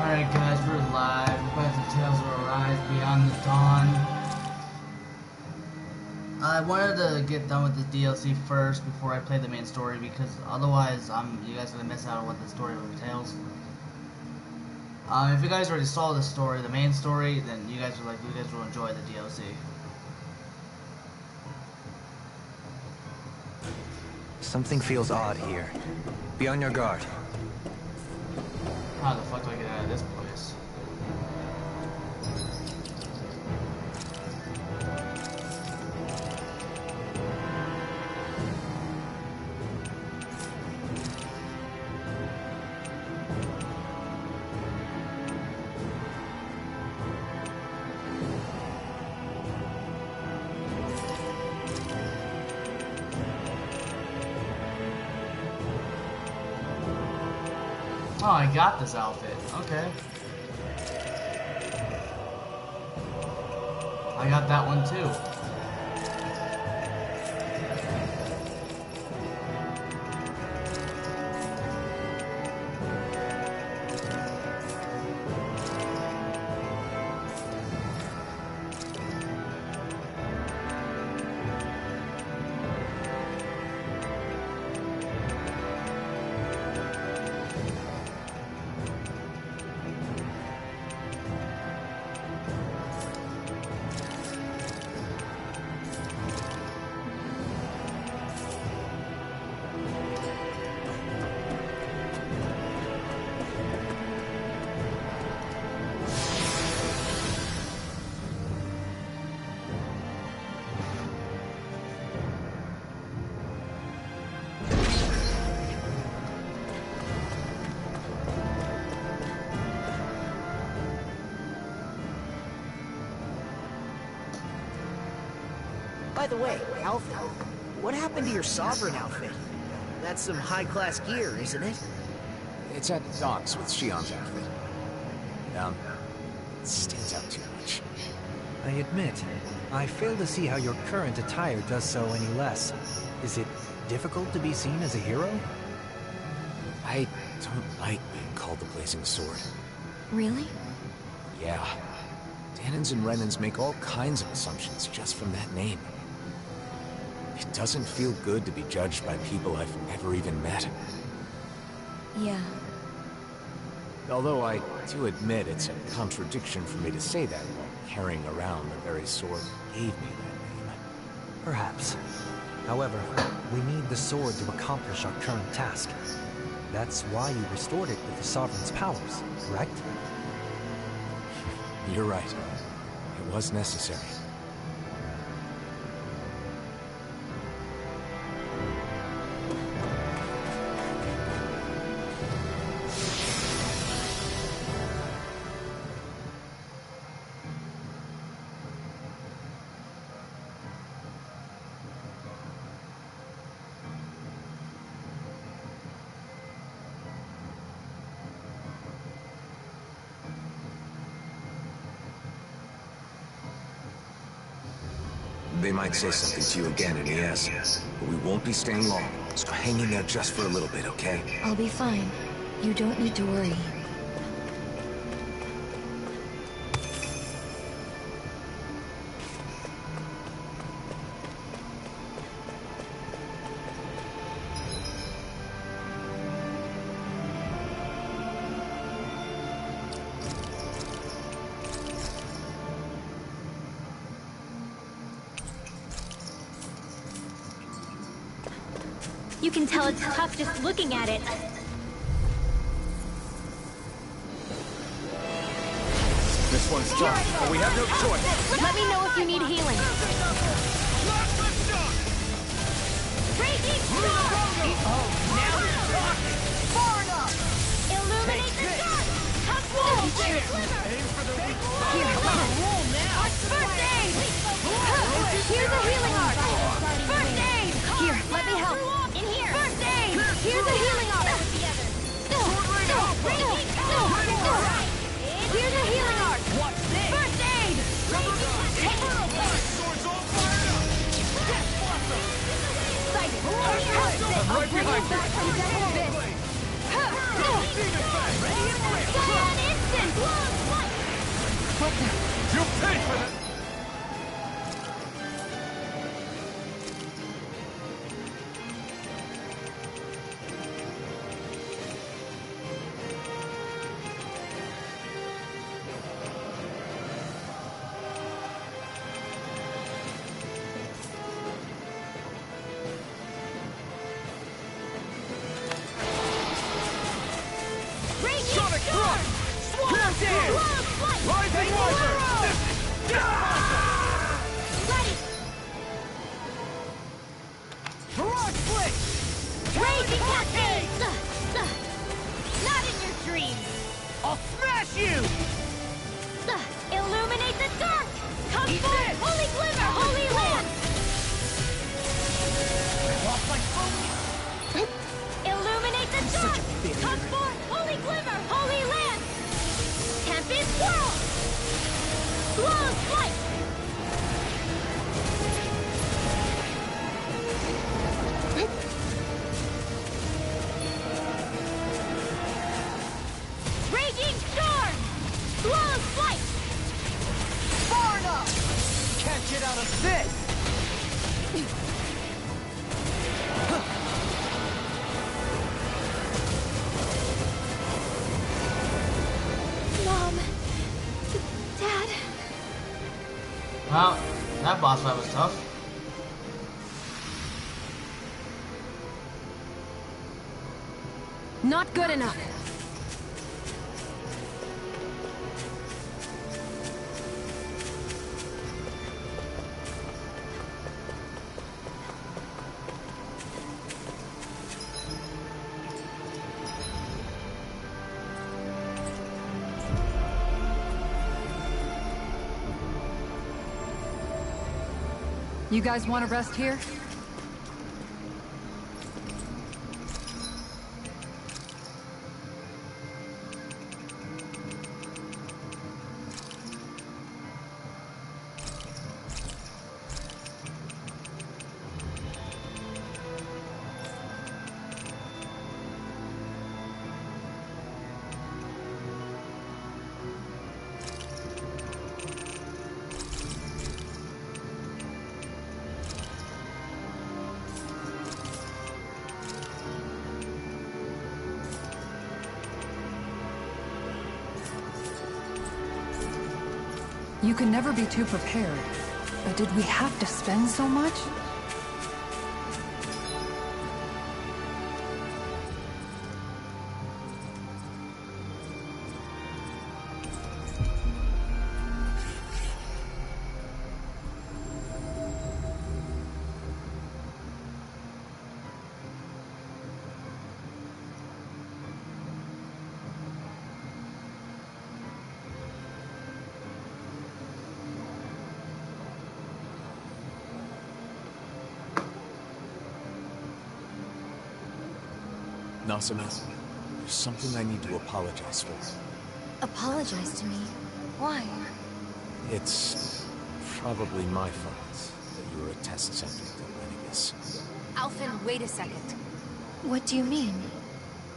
Alright guys, we're live. We're about to Tales of Arise Beyond the Dawn. I wanted to get done with the DLC first before I play the main story because otherwise you guys are going to miss out on what the story entails. If you guys already saw the story, the main story, then you guys will enjoy the DLC. Something feels odd here. Be on your guard. How the fuck do I get out of this place? Oh, I got this outfit. Okay. I got that one too. By the way, Alpha, what happened to your Sovereign outfit? That's some high-class gear, isn't it? It's at the docks with Shion's outfit. It stands out too much. I admit, I fail to see how your current attire does so any less. Is it difficult to be seen as a hero? I don't like being called the Blazing Sword. Really? Yeah. Danins and Renans make all kinds of assumptions just from that name. It doesn't feel good to be judged by people I've never even met. Yeah. Although I do admit it's a contradiction for me to say that while carrying around the very sword that gave me that name. Perhaps. However, we need the sword to accomplish our current task. That's why you restored it with the Sovereign's powers, correct? You're right. It was necessary. They might say something to you again in ES, but we won't be staying long. So hang in there just for a little bit, okay? I'll be fine. You don't need to worry. You can tell it's tough just looking at it. This one's tough, but we have no choice. Let me know if you need healing. Raging Star! Oh, now you're talking! Far enough! Illuminate the dark! Have full sliver! Aim for the weak Here, roll now! First aid! Here's a healing art! First aid! Here, let me help! In here! First aid! Here's a healing art! Here's a healing art! What's this? First aid! swords all fired up! I'm right behind you! Ready and Instant! What the? You pay for that! Sonic Thrust! Swamp Dance! Rising Wiper! Ready! Mirage Blitz! Raging Cascade! Not in your dreams! I'll smash you! Illuminate the dark! Come Eat forth! this! Holy Glimmer! Holy Land! Lost my focus! Illuminate the dark! Come forth! Holy Glimmer! Holy Land! Tempest Whirl! Glow's Flight! Raging Storm! Glow's Flight! Far enough! Can't get out of this! Mom! Dad! Well, that boss fight was tough. Not good enough. You guys want to rest here? You can never be too prepared. But did we have to spend so much? Nasuna, there's something I need to apologize for. Apologize to me? Why? It's probably my fault that you were a test subject at Lennigus. Alphen, wait a second. What do you mean?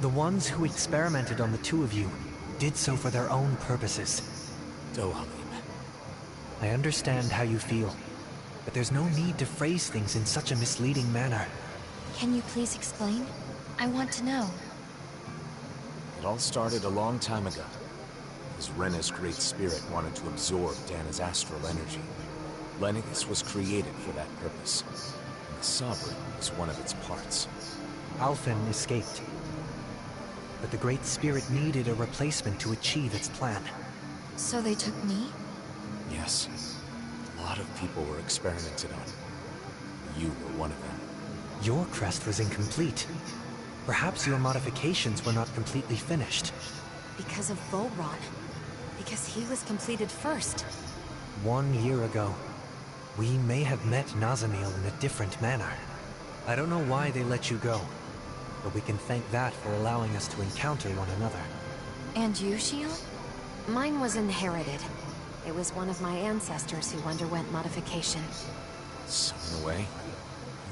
The ones who experimented on the two of you did so for their own purposes. Dohalim. I understand how you feel, but there's no need to phrase things in such a misleading manner. Can you please explain? I want to know. It all started a long time ago, as Rena's great spirit wanted to absorb Dana's astral energy. Lennigus was created for that purpose, and the Sovereign was one of its parts. Alphen escaped, but the great spirit needed a replacement to achieve its plan. So they took me? Yes, a lot of people were experimented on. You were one of them. Your crest was incomplete. Perhaps your modifications were not completely finished. Because of Volron. Because he was completed first. 1 year ago, we may have met Nazamil in a different manner. I don't know why they let you go, but we can thank that for allowing us to encounter one another. And you, Shion? Mine was inherited. It was one of my ancestors who underwent modification. So in a way, you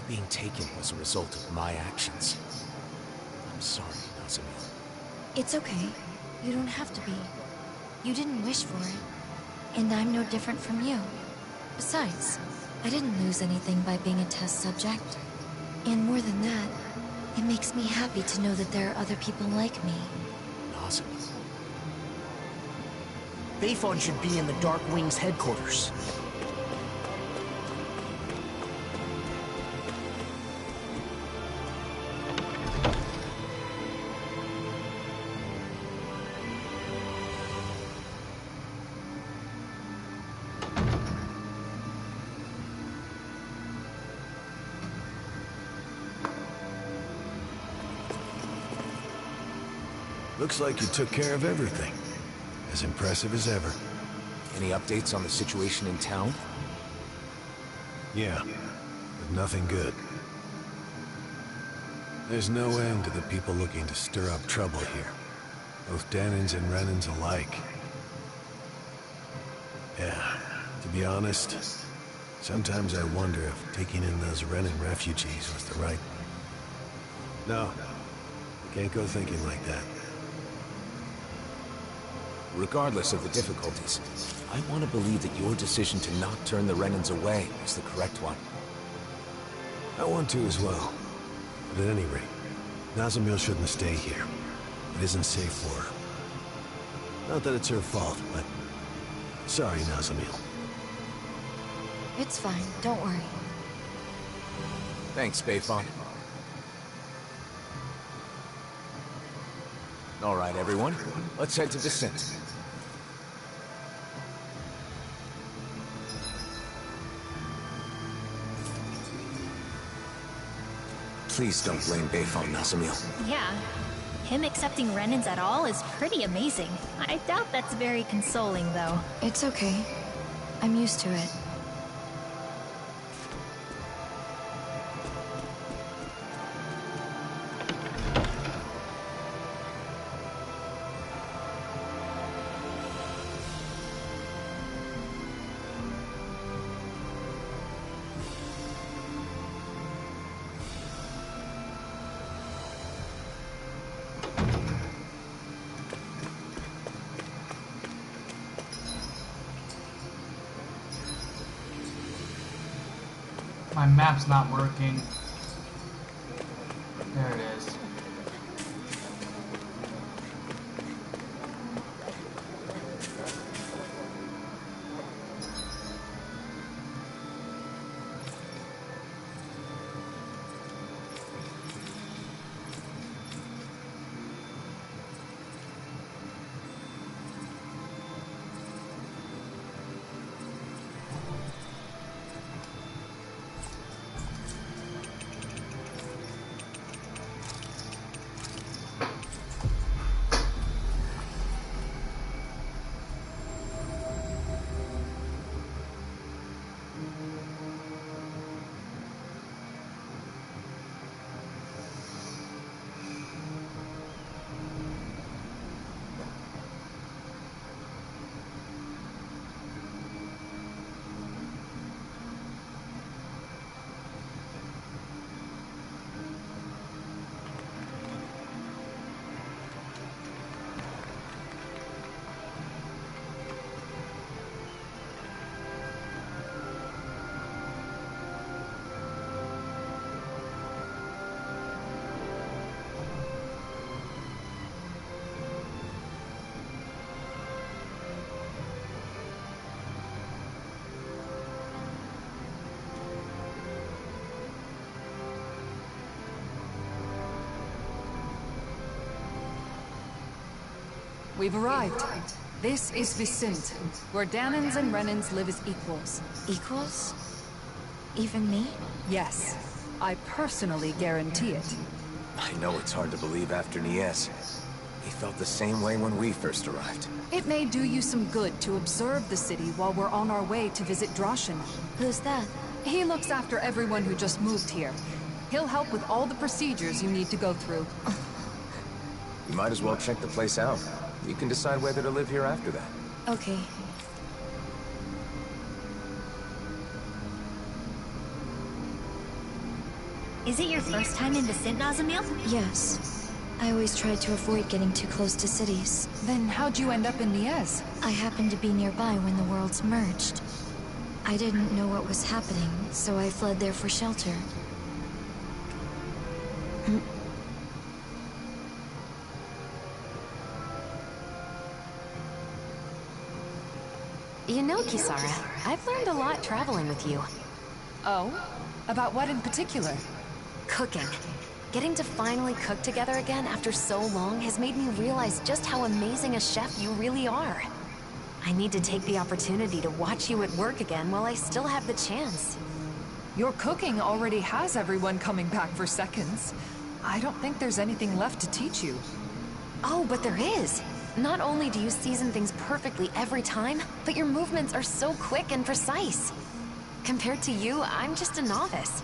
being taken was a result of my actions. I'm sorry, Nazamil. It's okay. You don't have to be. You didn't wish for it. And I'm no different from you. Besides, I didn't lose anything by being a test subject. And more than that, it makes me happy to know that there are other people like me. Awesome. Bayfon should be in the Dark Wings headquarters. Looks like you took care of everything. As impressive as ever. Any updates on the situation in town? Yeah, but nothing good. There's no end to the people looking to stir up trouble here. Both Danins and Renans alike. Yeah, to be honest, sometimes I wonder if taking in those Renan refugees was the right... No, I can't go thinking like that. Regardless of the difficulties, I want to believe that your decision to not turn the Renans away was the correct one. I want to as well. But at any rate, Nazamil shouldn't stay here. It isn't safe for her. Not that it's her fault, but... Sorry, Nazamil. It's fine, don't worry. Thanks, Bayfon. All right, everyone. Let's head to Descent. Please don't blame Bayfon, Nazamil. Yeah. Him accepting Renans at all is pretty amazing. I doubt that's very consoling, though. It's okay. I'm used to it. My map's not working. There it is. We've arrived. This is Vicente, where Danins and Renans live as equals. Equals? Even me? Yes. I personally guarantee it. I know it's hard to believe after Nies. We felt the same way when we first arrived. It may do you some good to observe the city while we're on our way to visit Droshin. Who's that? He looks after everyone who just moved here. He'll help with all the procedures you need to go through. You might as well check the place out. You can decide whether to live here after that. Okay. Is it your first time in Descent, Nazamil? Yes. I always tried to avoid getting too close to cities. Then how'd you end up in Niez? I happened to be nearby when the worlds merged. I didn't know what was happening, so I fled there for shelter. You know, Kisara, I've learned a lot traveling with you. Oh? About what in particular? Cooking. Getting to finally cook together again after so long has made me realize just how amazing a chef you really are. I need to take the opportunity to watch you at work again while I still have the chance. Your cooking already has everyone coming back for seconds. I don't think there's anything left to teach you. Oh, but there is! Not only do you season things perfectly every time, but your movements are so quick and precise. Compared to you, I'm just a novice.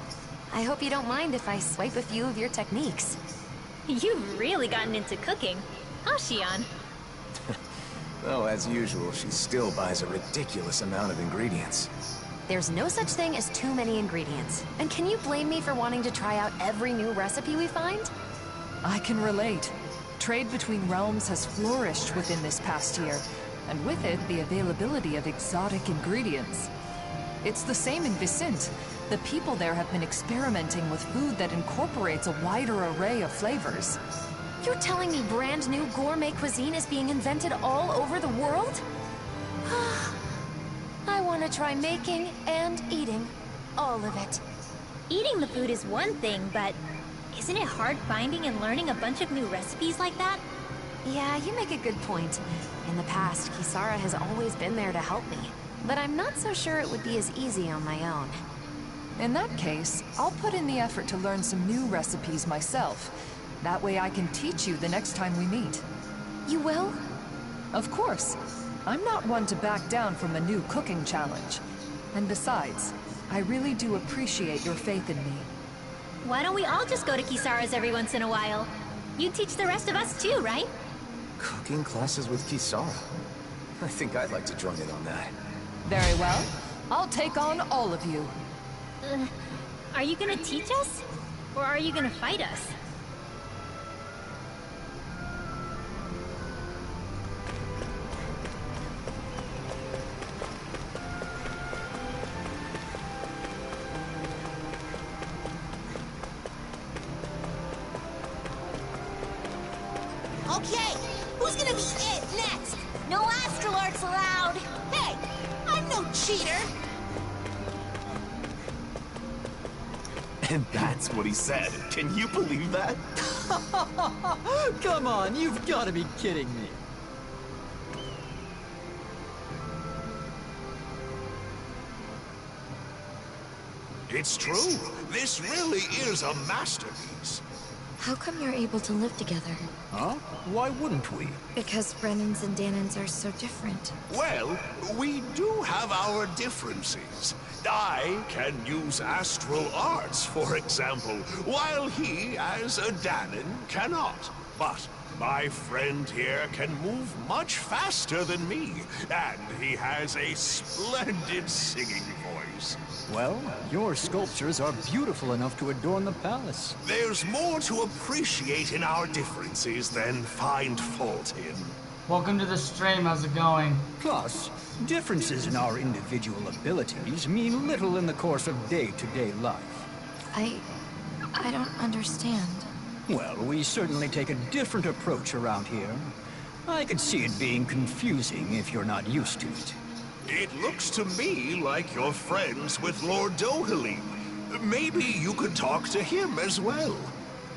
I hope you don't mind if I swipe a few of your techniques. You've really gotten into cooking. Huh, Xion? Though, as usual, she still buys a ridiculous amount of ingredients. There's no such thing as too many ingredients. And can you blame me for wanting to try out every new recipe we find? I can relate. Trade between realms has flourished within this past year, and with it, the availability of exotic ingredients. It's the same in Vicente. The people there have been experimenting with food that incorporates a wider array of flavors. You're telling me brand new gourmet cuisine is being invented all over the world? I want to try making and eating all of it. Eating the food is one thing, but isn't it hard finding and learning a bunch of new recipes like that? Yeah, you make a good point. In the past, Kisara has always been there to help me, but I'm not so sure it would be as easy on my own. In that case, I'll put in the effort to learn some new recipes myself. That way I can teach you the next time we meet. You will? Of course. I'm not one to back down from a new cooking challenge. And besides, I really do appreciate your faith in me. Why don't we all just go to Kisara's every once in a while? You teach the rest of us too, right? Cooking classes with Kisara? I think I'd like to join in on that. Very well. I'll take on all of you. Are you gonna teach us? Or are you gonna fight us? Okay, who's gonna be it next? No astral arts allowed. Hey, I'm no cheater. And that's what he said. Can you believe that? Come on, you've got to be kidding me. It's true. This really is a masterpiece. How come you're able to live together? Huh? Why wouldn't we? Because Renans and Danans are so different. Well, we do have our differences. I can use astral arts, for example, while he, as a Danan, cannot. But my friend here can move much faster than me, and he has a splendid singing voice. Well, your sculptures are beautiful enough to adorn the palace. There's more to appreciate in our differences than find fault in. Welcome to the stream, how's it going? Plus, differences in our individual abilities mean little in the course of day-to-day life. I don't understand. Well, we certainly take a different approach around here. I could see it being confusing if you're not used to it. It looks to me like you're friends with Lord Dohalim. Maybe you could talk to him as well.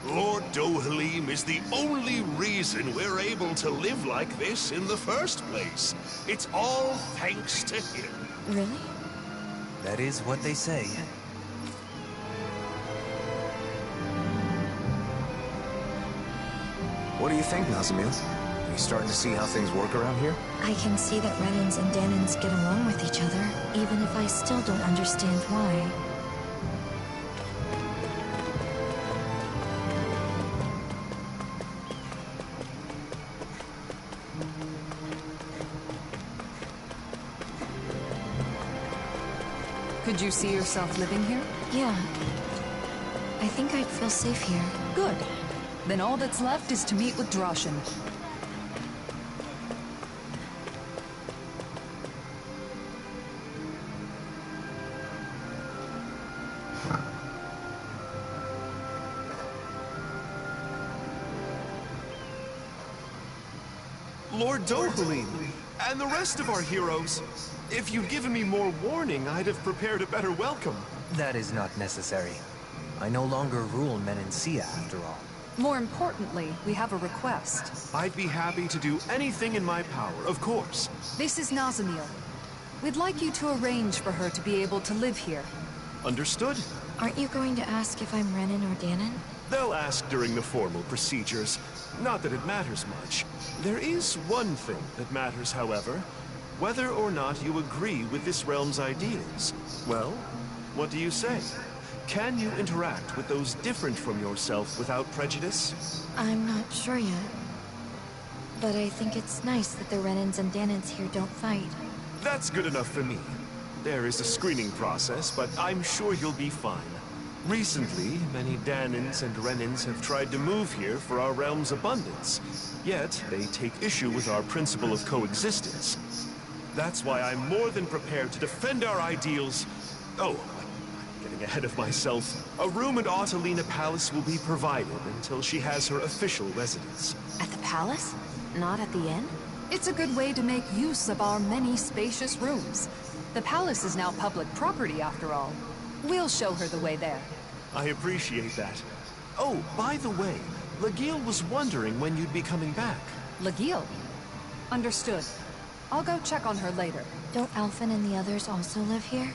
Lord Dohalim is the only reason we're able to live like this in the first place. It's all thanks to him. Really? That is what they say. What do you think, Nazamil? Are you starting to see how things work around here? I can see that Renans and Danans get along with each other, even if I still don't understand why. Could you see yourself living here? Yeah. I think I'd feel safe here. Good. Then all that's left is to meet with Droshin. Lord Dohalim, and the rest of our heroes. If you'd given me more warning, I'd have prepared a better welcome. That is not necessary. I no longer rule Menencia, after all. More importantly, we have a request. I'd be happy to do anything in my power, of course. This is Nazamiel. We'd like you to arrange for her to be able to live here. Understood? Aren't you going to ask if I'm Renan or Danon? They'll ask during the formal procedures. Not that it matters much. There is one thing that matters, however. Whether or not you agree with this realm's ideals. Well, what do you say? Can you interact with those different from yourself without prejudice? I'm not sure yet. But I think it's nice that the Renans and Danons here don't fight. That's good enough for me. There is a screening process, but I'm sure you'll be fine. Recently, many Danons and Renans have tried to move here for our realm's abundance. Yet, they take issue with our principle of coexistence. That's why I'm more than prepared to defend our ideals. Oh, I'm getting ahead of myself. A room at Autalina Palace will be provided until she has her official residence. At the palace? Not at the inn? It's a good way to make use of our many spacious rooms. The palace is now public property, after all. We'll show her the way there. I appreciate that. Oh, by the way, Lagiel was wondering when you'd be coming back. Lagiel? Understood. I'll go check on her later. Don't Alphen and the others also live here?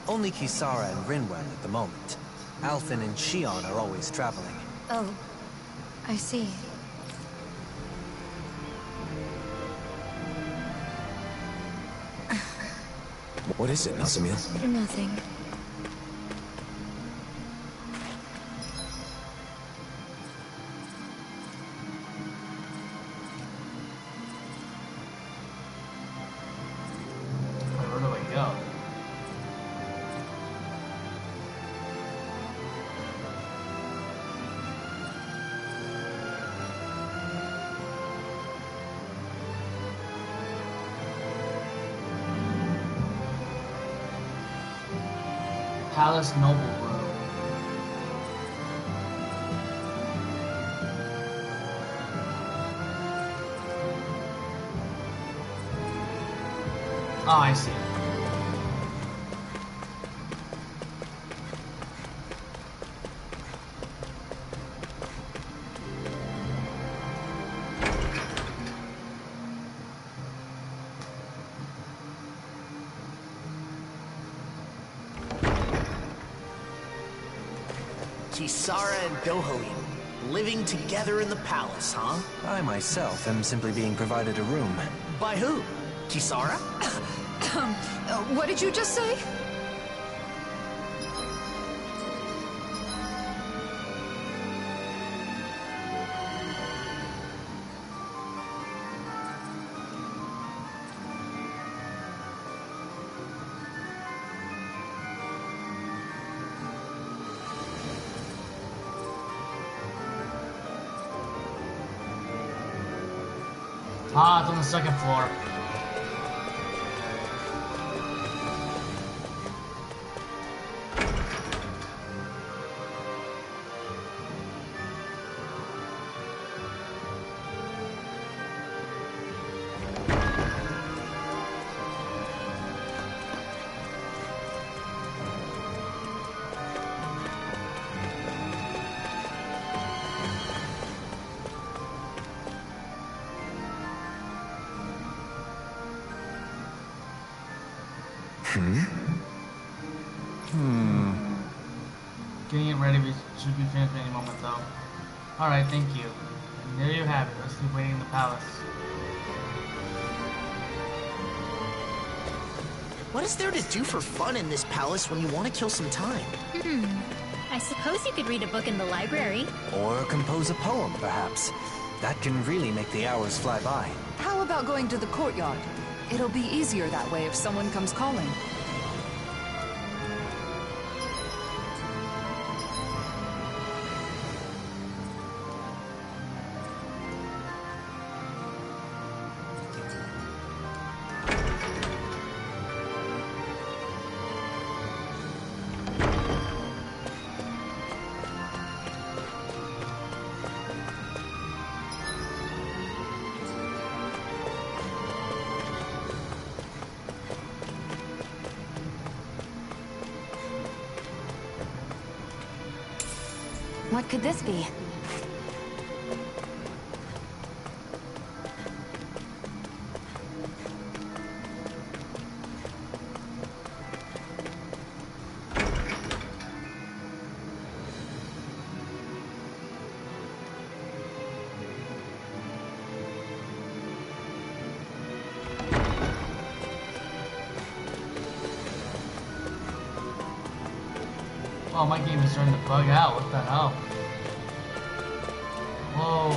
Only Kisara and Rinwell at the moment. Alphen and Shion are always traveling. Oh, I see. What is it, Nazamiel? Nothing. Where do I go? Palace Noble Room. Oh, I see. Kisara and Dohalim, living together in the palace, huh? I myself am simply being provided a room. By who? Kisara? What did you just say? Ah, it's on the second floor. Getting it ready, we should be finished any moment though. Alright, thank you. And there you have it. Let's keep waiting in the palace. What is there to do for fun in this palace when you want to kill some time? I suppose you could read a book in the library. Or compose a poem, perhaps. That can really make the hours fly by. How about going to the courtyard? It'll be easier that way if someone comes calling. What could this be? Oh, my game is starting to bug out. What the hell? Whoa.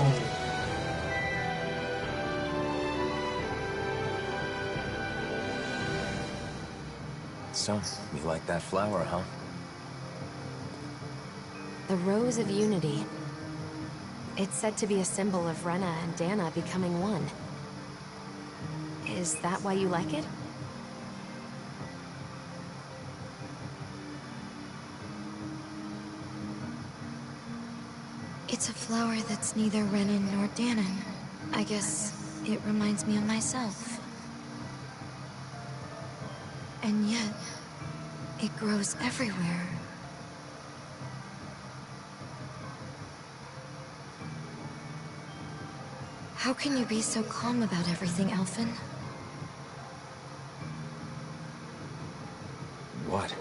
So, you like that flower, huh? The Rose of Unity. It's said to be a symbol of Rena and Dana becoming one. Is that why you like it? It's a flower that's neither Renan nor Danon. I guess it reminds me of myself. And yet, it grows everywhere. How can you be so calm about everything, Alphen? What?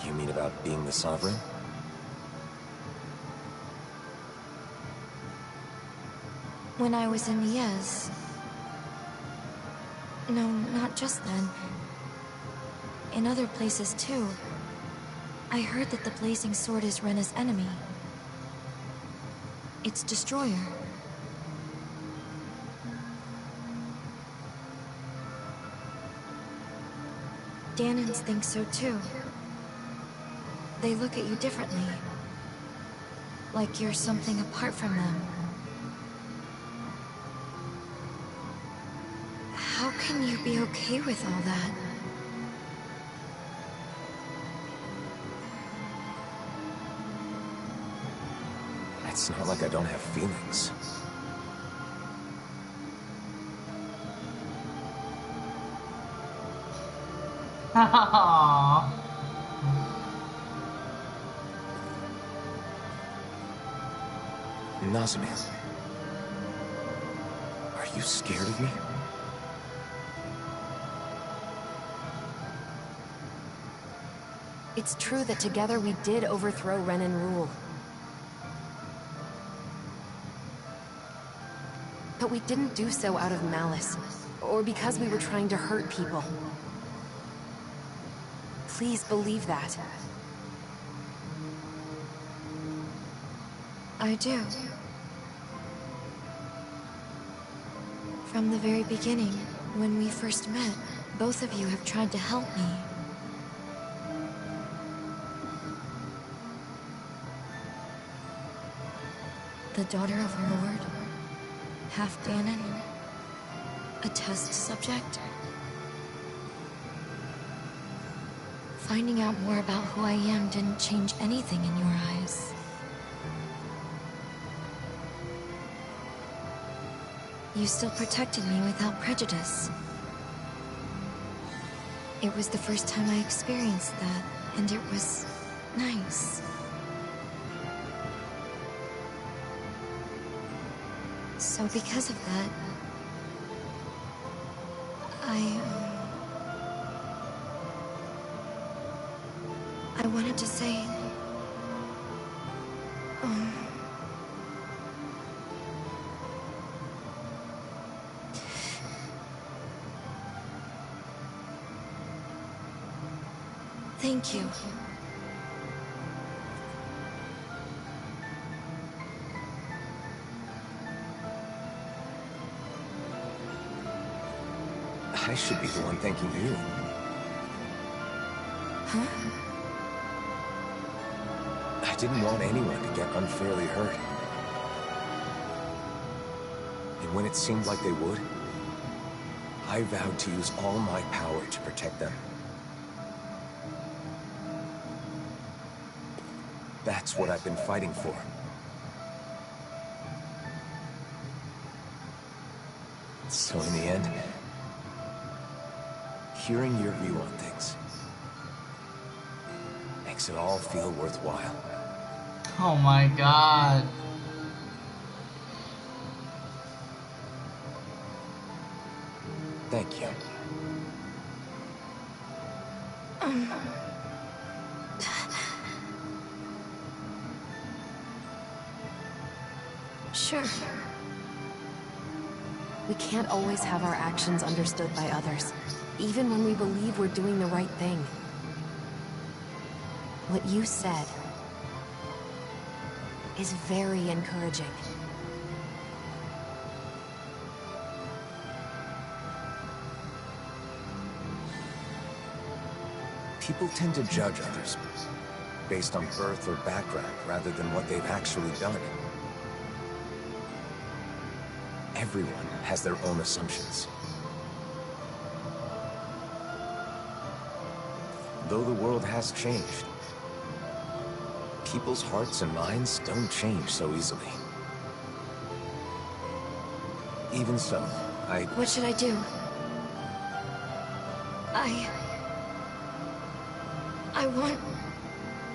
You mean about being the Sovereign? When I was in Niez... No, not just then. In other places, too. I heard that the Blazing Sword is Rena's enemy. Its destroyer. Danons think so, too. They look at you differently. Like you're something apart from them. How can you be okay with all that? It's not like I don't have feelings. Nazamil, are you scared of me? It's true that together we did overthrow Renan rule. But we didn't do so out of malice, or because we were trying to hurt people. Please believe that. I do. From the very beginning, when we first met, both of you have tried to help me. The daughter of a lord, half Danon, a test subject. Finding out more about who I am didn't change anything in your eyes. You still protected me without prejudice. It was the first time I experienced that, and it was nice. So because of that, I wanted to say, thank you. I should be the one thanking you. Huh? I didn't want anyone to get unfairly hurt. And when it seemed like they would, I vowed to use all my power to protect them. That's what I've been fighting for. So in the end, hearing your view on things makes it all feel worthwhile. Oh my god. Thank you. Sure. We can't always have our actions understood by others, even when we believe we're doing the right thing. What you said is very encouraging. People tend to judge others based on birth or background rather than what they've actually done. Everyone has their own assumptions. Though the world has changed, people's hearts and minds don't change so easily. Even so, What should I do?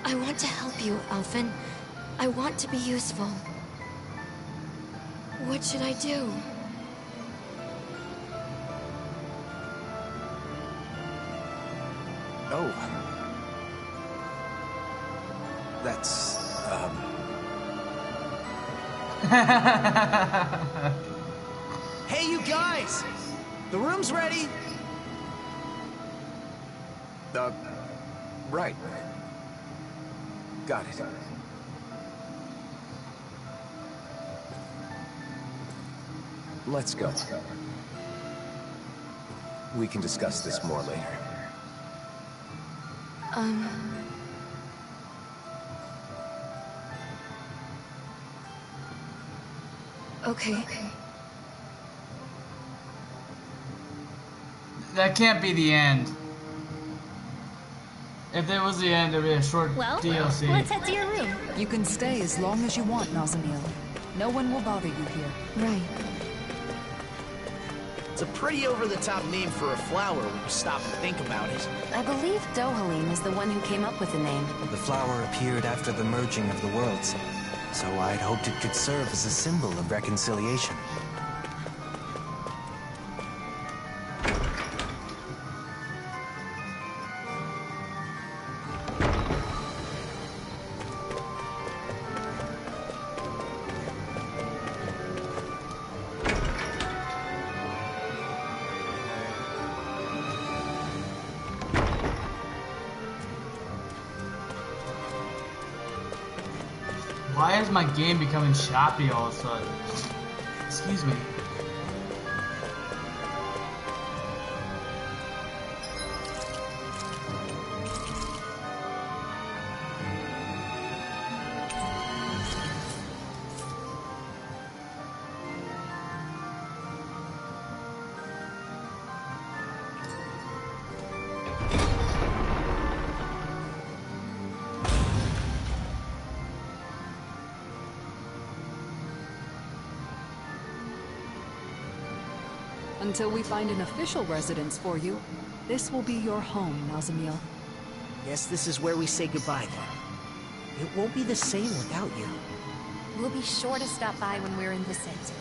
I want to help you, Alphen. I want to be useful. What should I do? Oh. That's, Hey, you guys! The room's ready! Right. Got it. Let's go. We can discuss this more later. Okay. That can't be the end. If there was the end, it'd be a short DLC. Let's head to your room. You can stay as long as you want, Nazaniel. No one will bother you here. Right. It's a pretty over-the-top name for a flower when you stop and think about it. I believe Dohalim is the one who came up with the name. The flower appeared after the merging of the worlds, so I'd hoped it could serve as a symbol of reconciliation. Why is my game becoming choppy all of a sudden? Excuse me. Until we find an official residence for you, this will be your home, Nazamiel. Guess this is where we say goodbye then. It won't be the same without you. We'll be sure to stop by when we're in Vicente.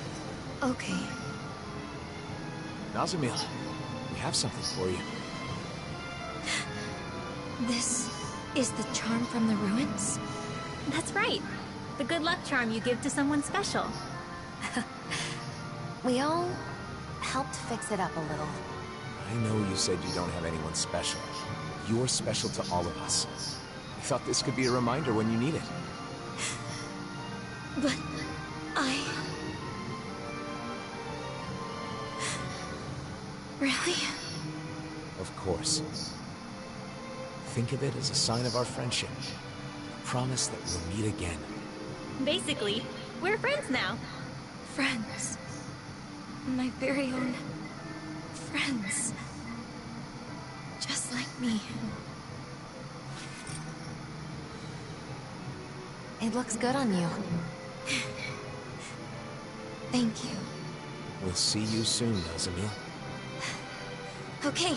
Okay. Nazamiel, we have something for you. This is the charm from the ruins? That's right. The good luck charm you give to someone special. We all helped fix it up a little. I know you said you don't have anyone special. You're special to all of us. We thought this could be a reminder when you need it. But Really? Of course. Think of it as a sign of our friendship. A promise that we'll meet again. Basically, we're friends now. Friends. My very own friends. Just like me. It looks good on you. Thank you. We'll see you soon, Nazamiel. Okay.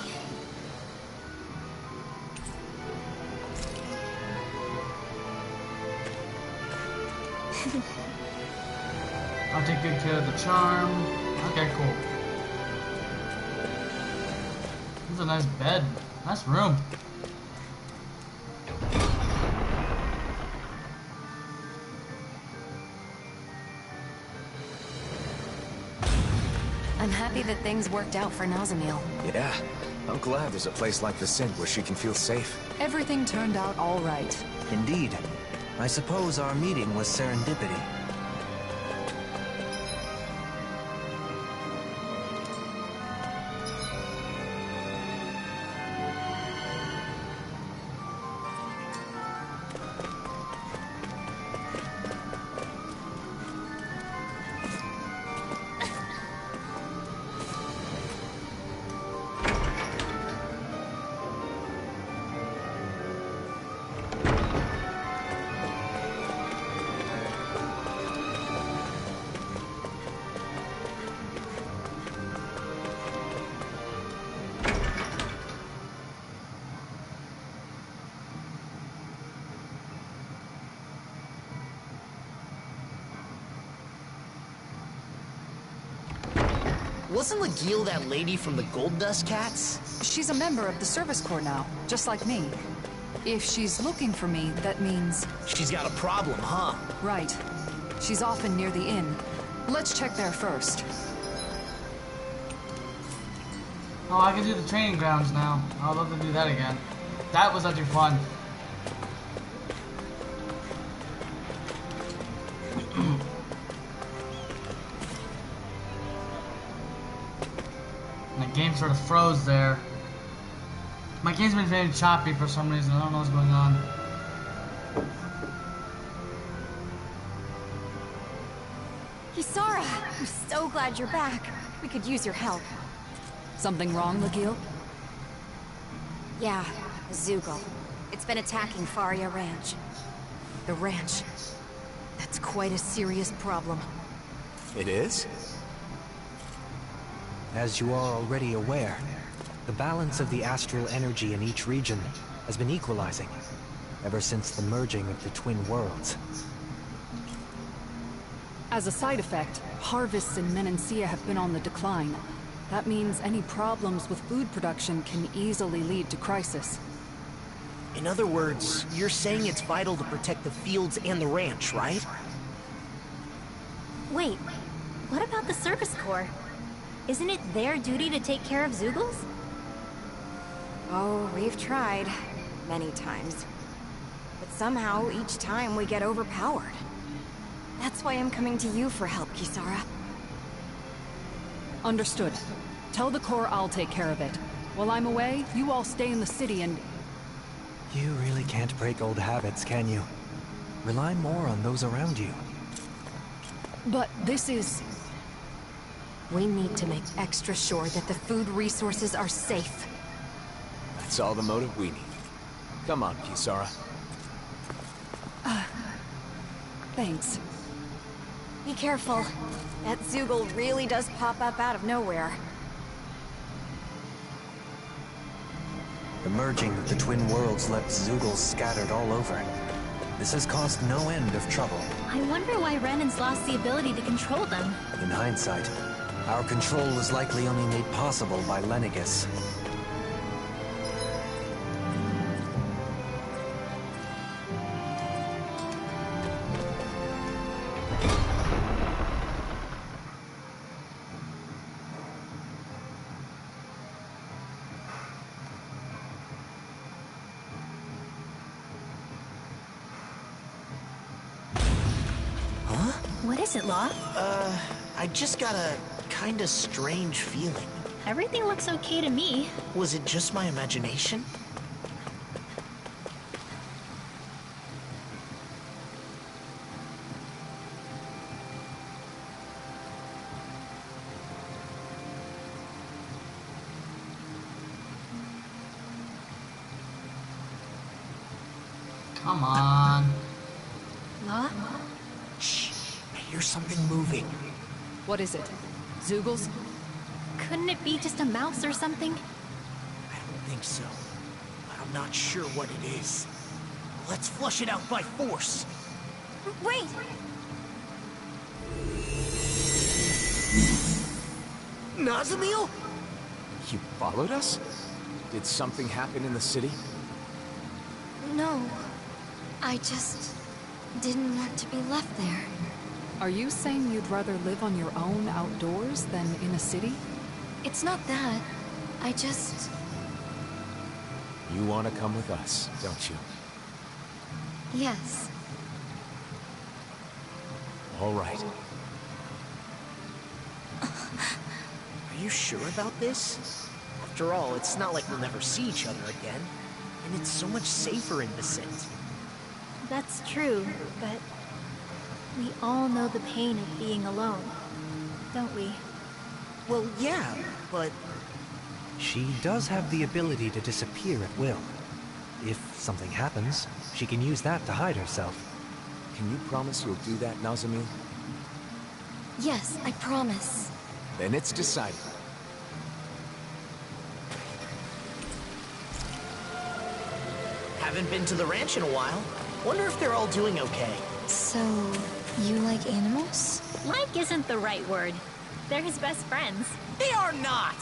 I'll take good care of the charm. Okay, cool. This is a nice bed. Nice room. I'm happy that things worked out for Nazamil. Yeah, I'm glad there's a place like the Sind where she can feel safe. Everything turned out all right. Indeed. I suppose our meeting was serendipity. Wasn't Legil that lady from the Gold Dust Cats? She's a member of the Service Corps now, just like me. If she's looking for me, that means... She's got a problem, huh? Right. She's often near the inn. Let's check there first. Oh, I can do the training grounds now. I'd love to do that again. That was actually fun. My game sort of froze there. My game's been very choppy for some reason. I don't know what's going on. Kisara, I'm so glad you're back. We could use your help. Something wrong, Legil? Yeah, Zoogle. It's been attacking Faria Ranch. The ranch. That's quite a serious problem. It is? As you are already aware, the balance of the astral energy in each region has been equalizing ever since the merging of the twin worlds. As a side effect, harvests in Menancia have been on the decline. That means any problems with food production can easily lead to crisis. In other words, you're saying it's vital to protect the fields and the ranch, right? Wait, what about the Service Corps? Isn't it their duty to take care of Zoogles? Oh, we've tried. Many times. But somehow, each time we get overpowered. That's why I'm coming to you for help, Kisara. Understood. Tell the Corps I'll take care of it. While I'm away, you all stay in the city and... You really can't break old habits, can you? Rely more on those around you. But this is... We need to make extra sure that the food resources are safe. That's all the motive we need. Come on, Kisara. Thanks. Be careful. That Zoogle really does pop up out of nowhere. The merging of the twin worlds left Zoogles scattered all over. This has caused no end of trouble. I wonder why Renan's lost the ability to control them. In hindsight, our control was likely only made possible by Lennigus. What is it, Law? I just got a kinda strange feeling. Everything looks okay to me. Was it just my imagination? Come on. Law? Shh. I hear something moving. What is it? Zoogles? Couldn't it be just a mouse or something? I don't think so. But I'm not sure what it is. Let's flush it out by force. Wait! Nazamil? You followed us? Did something happen in the city? No. I just didn't want to be left there. Are you saying you'd rather live on your own outdoors than in a city? It's not that. I just... You want to come with us, don't you? Yes. All right. Are you sure about this? After all, it's not like we'll never see each other again. And it's so much safer in Vicente. That's true, but we all know the pain of being alone, don't we? Well, yeah, but... She does have the ability to disappear at will. If something happens, she can use that to hide herself. Can you promise you'll do that, Nazamil? Yes, I promise. Then it's decided. Haven't been to the ranch in a while. Wonder if they're all doing okay. So, you like animals? Like isn't the right word. They're his best friends. They are not!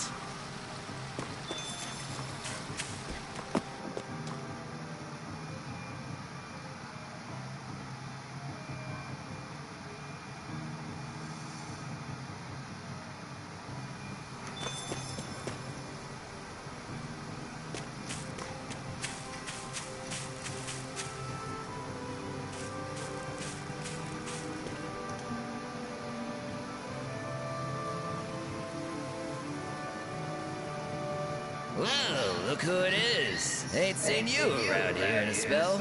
Whoa, look who it is. Ain't seen you around here in a spell.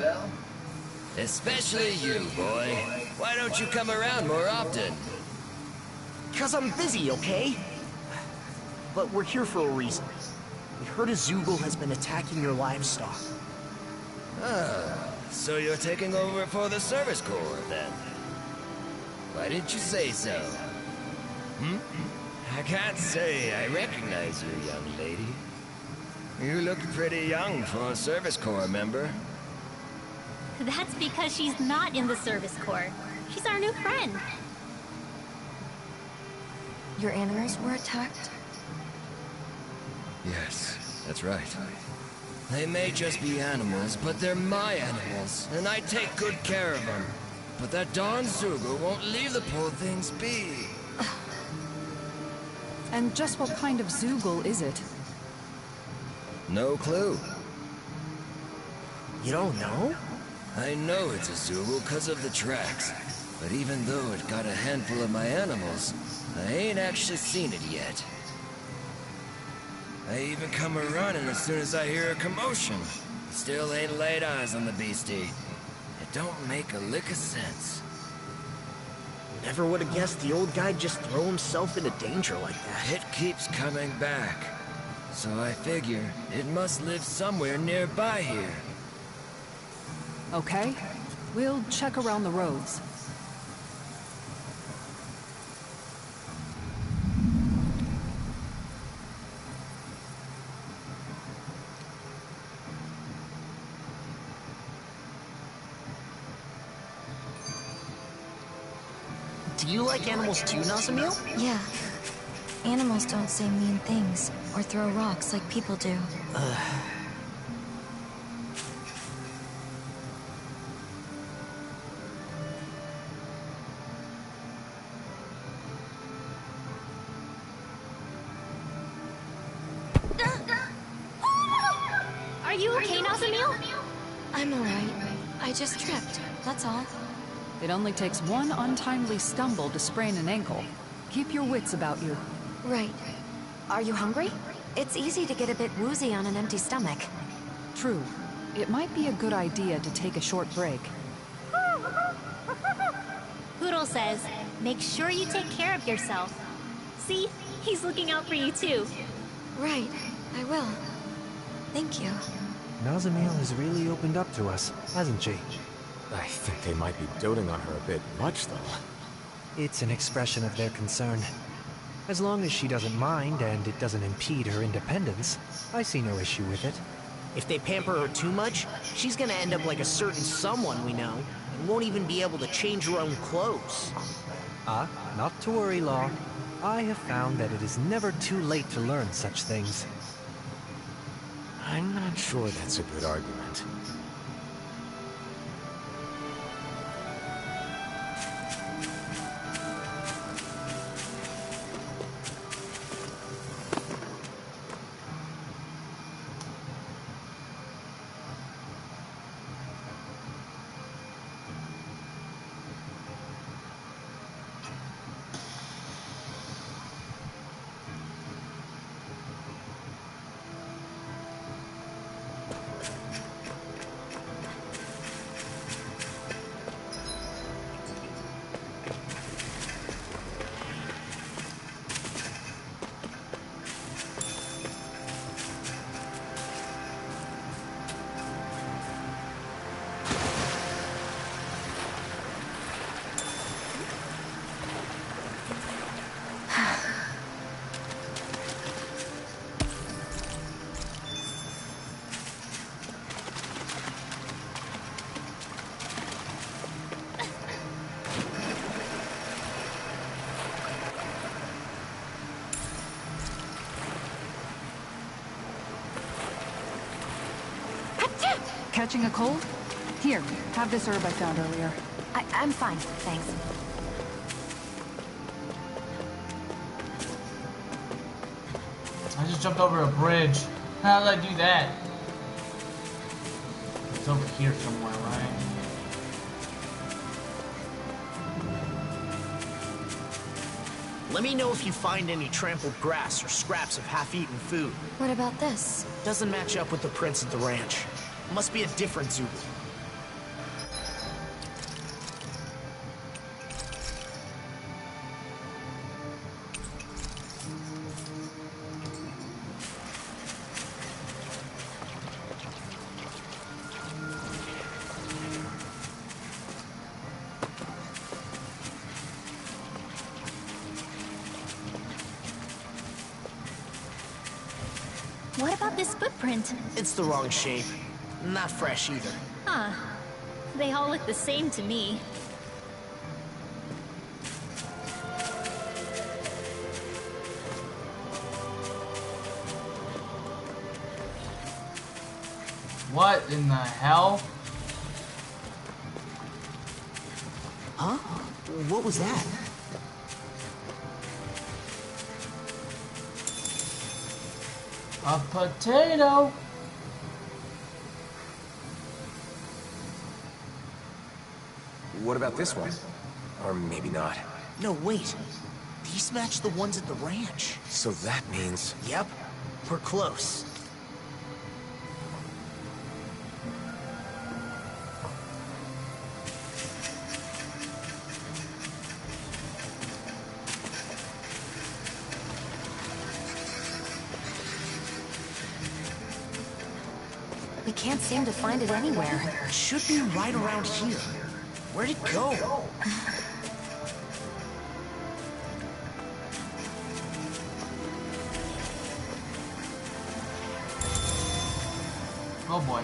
Especially you, boy. Why don't you come around more often? 'Cause I'm busy, okay? But we're here for a reason. We heard a Zoogle has been attacking your livestock. Ah, so you're taking over for the Service Corps, then? Why didn't you say so? I can't say I recognize you, young lady. You look pretty young for a Service Corps member. That's because she's not in the Service Corps. She's our new friend. Your animals were attacked? Yes, that's right. They may just be animals, but they're my animals, and I take good care of them. But that darn Zoogle won't leave the poor things be. And just what kind of Zoogle is it? No clue. You don't know? I know it's a Zoogle because of the tracks. But even though it got a handful of my animals, I ain't actually seen it yet. I even come a-running as soon as I hear a commotion. Still ain't laid eyes on the beastie. It don't make a lick of sense. Never would have guessed the old guy'd just throw himself into danger like that. It keeps coming back. So I figure it must live somewhere nearby here. Okay, we'll check around the roads. Do you like animals too, Nazamil? Yeah. Animals don't say mean things or throw rocks like people do. Are you okay, Nazamil? I'm alright. I just tripped, that's all. It only takes one untimely stumble to sprain an ankle. Keep your wits about you. Right. Are you hungry? It's easy to get a bit woozy on an empty stomach. True. It might be a good idea to take a short break. Poodle says, make sure you take care of yourself. See? He's looking out for you too. Right. I will. Thank you. Nazamil has really opened up to us, hasn't she? I think they might be doting on her a bit much, though. It's an expression of their concern. As long as she doesn't mind and it doesn't impede her independence, I see no issue with it. If they pamper her too much, she's gonna end up like a certain someone we know, and won't even be able to change her own clothes. Not to worry, Law. I have found that it is never too late to learn such things. I'm not sure that's a good argument. Catching a cold? Here, have this herb I found earlier. I'm fine, thanks. I just jumped over a bridge. How did I do that? It's over here somewhere, right? Let me know if you find any trampled grass or scraps of half-eaten food. What about this? Doesn't match up with the prints at the ranch. Must be a different Zoogle. What about this footprint? It's the wrong shape. Not fresh either. Huh. They all look the same to me. What in the hell? Huh? What was that? A potato. What about this one? Or maybe not. No, wait. These match the ones at the ranch. So that means... Yep. We're close. We can't seem to find it anywhere. It should be right around here. Where'd it go? Oh boy.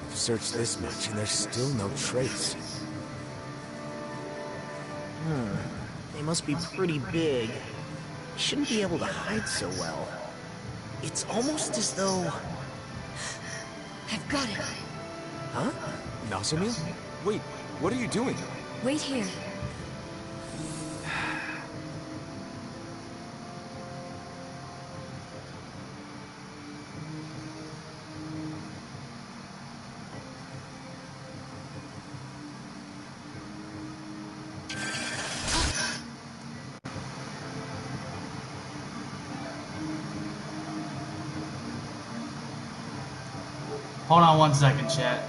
We've searched this much and there's still no trace. They must be pretty big. Shouldn't be able to hide so well. It's almost as though... I've got it. Huh? Nazamil? Wait, what are you doing? Wait here. Hold on 1 second, chat.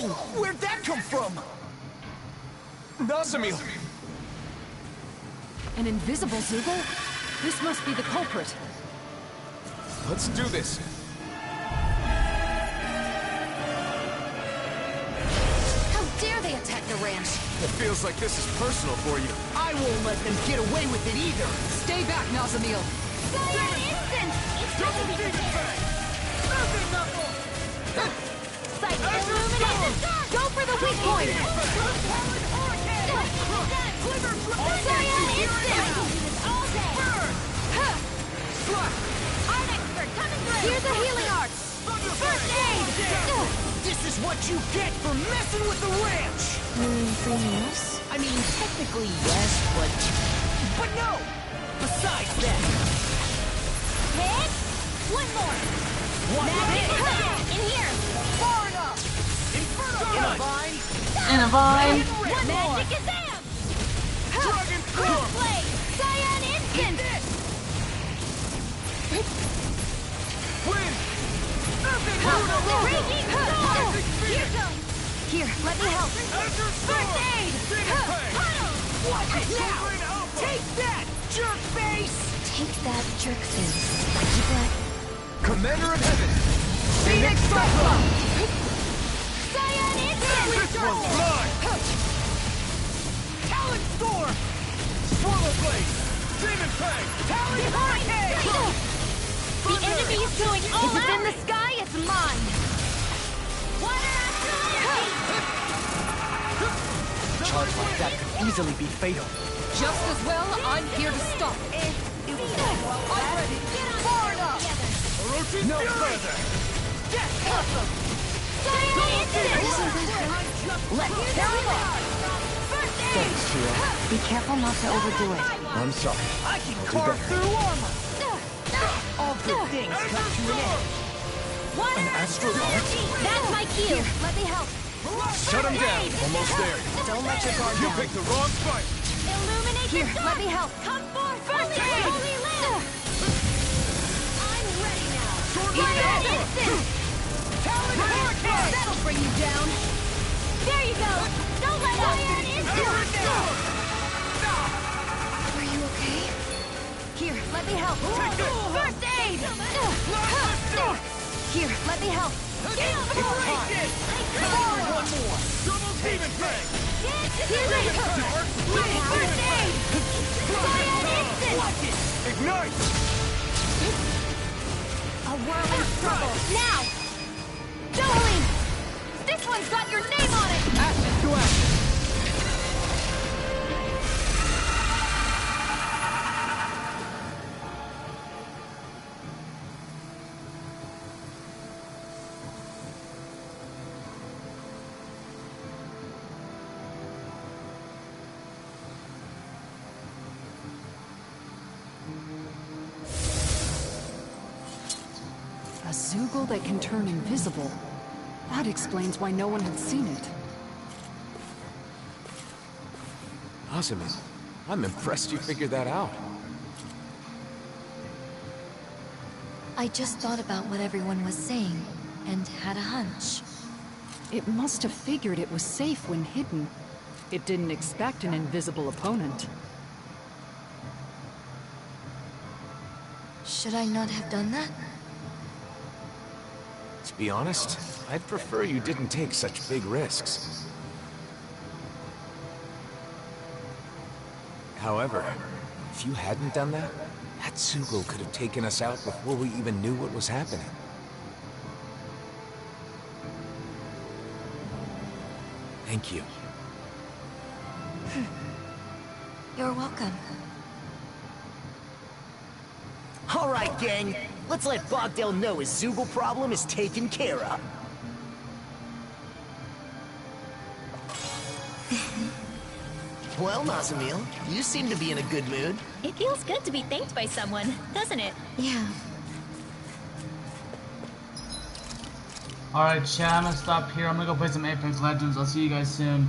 Whoa! Where'd that come from? Nazamil! An invisible Zoogle? This must be the culprit. Let's do this. How dare they attack the ranch? It feels like this is personal for you. I won't let them get away with it either. Stay back, Nazamil. Cyan instant! It's Double demon bang! Sight illuminate the dark! Go for the weak point! Cyan instant! All day! Art expert coming through! Here's a healing arts! First aid! This is what you get for messing with the ranch! Anything else? I mean, technically yes, but no! Besides that... Hit! One more! Magic is in here! Far enough! Inferno! In a vine! In a vine! One more! Magic is amp! Dragon Cross form! blade! Cyan instant! Wind! Raging storm! Here goes! Here, let me help. First aid! Puddle! Watch it now! Take that, jerk face! Take that, jerk face. Lucky Black. Commander of Heaven! Phoenix Cyclone! Cyan instant! This one's mine! Talon Storm! Swallow Blade! Demon Fang! Talon Hurricane! The enemy is going all If it's out! in the sky, it's mine. Water astral A charge like that could easily be fatal. Just as well, I'm here to stop it. I'm ready! Far enough! Orochi No Fury! further! Death Blossom! Cyan instant! Let's carry on! First aid! Thanks, Shira. Be careful not to overdo it. I'm sorry. I can carve through armor! All good things come to an end. Water astral astral! That's my cue! Here, let me help. Shut him down! Almost there! Don't let your guard You down. picked the wrong fight! Illuminate Here, the let dark! me help. Come forth! First aid! Holy lamp! I'm ready now! Cyan instant! Talon Hurricane! That'll bring you down! There you go! Don't let up! Cyan instant! Are you okay? Here, let me help. First aid! Here, let me help. One more! Double demon bang! First aid! Cyan instant! Watch it! Ignite! A whirling struggle! Now! Jolene! This one's got your name on it! Ashes to ashes! A Zoogle that can turn invisible. That explains why no one had seen it. Nazamil, I'm impressed you figured that out. I just thought about what everyone was saying, and had a hunch. It must have figured it was safe when hidden. It didn't expect an invisible opponent. Should I not have done that? To be honest, I'd prefer you didn't take such big risks. However, if you hadn't done that, that Zoogle could have taken us out before we even knew what was happening. Thank you. You're welcome. All right, gang. Let's let Bogdell know his Zoogle problem is taken care of. Well, Nazamil, you seem to be in a good mood. It feels good to be thanked by someone, doesn't it? Yeah. Alright, chat, I'm gonna stop here. I'm gonna go play some Apex Legends. I'll see you guys soon.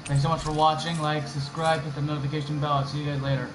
Thanks so much for watching. Like, subscribe, hit the notification bell. I'll see you guys later.